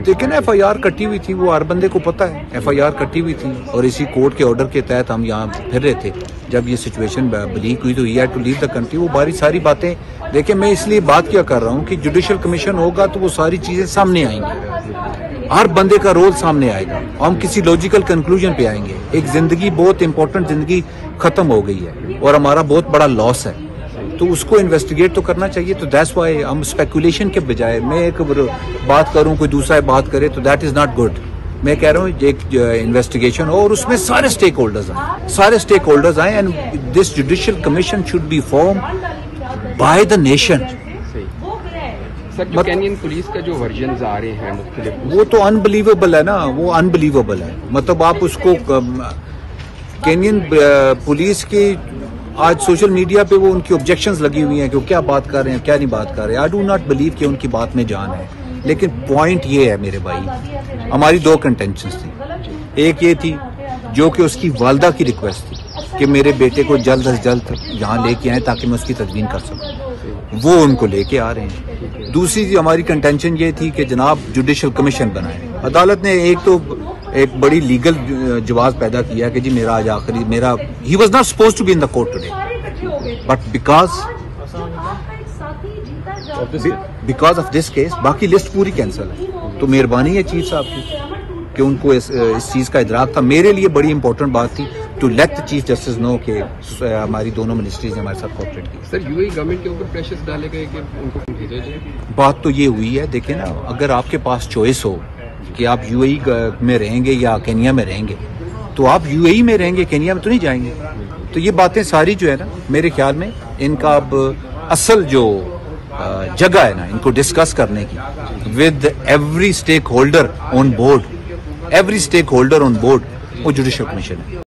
लेकिन FIR कटी हुई थी, वो हर बंदे को पता है FIR कटी हुई थी, और इसी कोर्ट के ऑर्डर के तहत हम यहाँ फिर रहे थे। जब ये सिचुएशन ब्लीक हुई तो he had to leave the country. वो बारी सारी बातें देखिए, मैं इसलिए बात क्या कर रहा हूँ कि जुडिशल कमीशन होगा तो वो सारी चीजें सामने आएंगी, हर बंदे का रोल सामने आएगा, हम किसी लॉजिकल कंक्लूजन पे आएंगे। एक जिंदगी, बहुत इंपॉर्टेंट जिंदगी खत्म हो गई है और हमारा बहुत बड़ा लॉस है, तो उसको इन्वेस्टिगेट तो करना चाहिए। तो दैट्स व्हाई हम स्पेकुलेशन के बजाय, मैं एक बात करूं कोई दूसरा बात करे तो दैट इज नॉट गुड। मैं कह रहा हूँ एक इन्वेस्टिगेशन हो और उसमें सारे स्टेक होल्डर्स आए and this judicial commission should be form by the nation. Sir, जो केनियन पुलिस का जो वर्जन्स आ रहे हैं मुख्तलिफ, वो तो अनबिलीवेबल है ना, वो अनबिलीवेबल है। मतलब आप उसको केनियन पुलिस की आज सोशल मीडिया पे वो उनकी ऑब्जेक्शंस लगी हुई हैं कि वो क्या बात कर रहे हैं, क्या नहीं बात कर रहे हैं। आई डू नॉट बिलीव कि उनकी बात में जान है, लेकिन पॉइंट ये है मेरे भाई, हमारी दो कंटेंशंस थी। एक ये थी जो कि उसकी वालदा की रिक्वेस्ट थी कि मेरे बेटे को जल्द से जल्द यहाँ लेके आए ताकि मैं उसकी तदवीन कर सकूँ, वो उनको लेके आ रहे हैं। दूसरी हमारी कंटेंशन ये थी कि जनाब जुडिशल कमीशन बनाए। अदालत ने एक बड़ी लीगल जवाब पैदा किया कि जी मेरा आज आखिरी, मेरा he was not supposed to be in the court today, but because of this case बाकी लिस्ट पूरी कैंसिल है। तो मेहरबानी है चीफ साहब की कि उनको इस चीज का इदराक था। मेरे लिए बड़ी इंपॉर्टेंट बात थी to let the chief justice know कि हमारी दोनों मिनिस्ट्रीज ने हमारे साथ कोऑपरेट की। सर, यूएई गवर्नमेंट के ऊपर प्रेशर्स डाले गए कि उनको भेजा जाए। बात तो ये हुई है, देखिए ना, अगर आपके पास चॉइस हो कि आप यूएई में रहेंगे या केनिया में रहेंगे, तो आप यूएई में रहेंगे, केनिया में तो नहीं जाएंगे। तो ये बातें सारी जो है ना, मेरे ख्याल में इनका अब असल जो जगह है ना इनको डिस्कस करने की with every stakeholder on board, वो जुडिशल कमीशन है।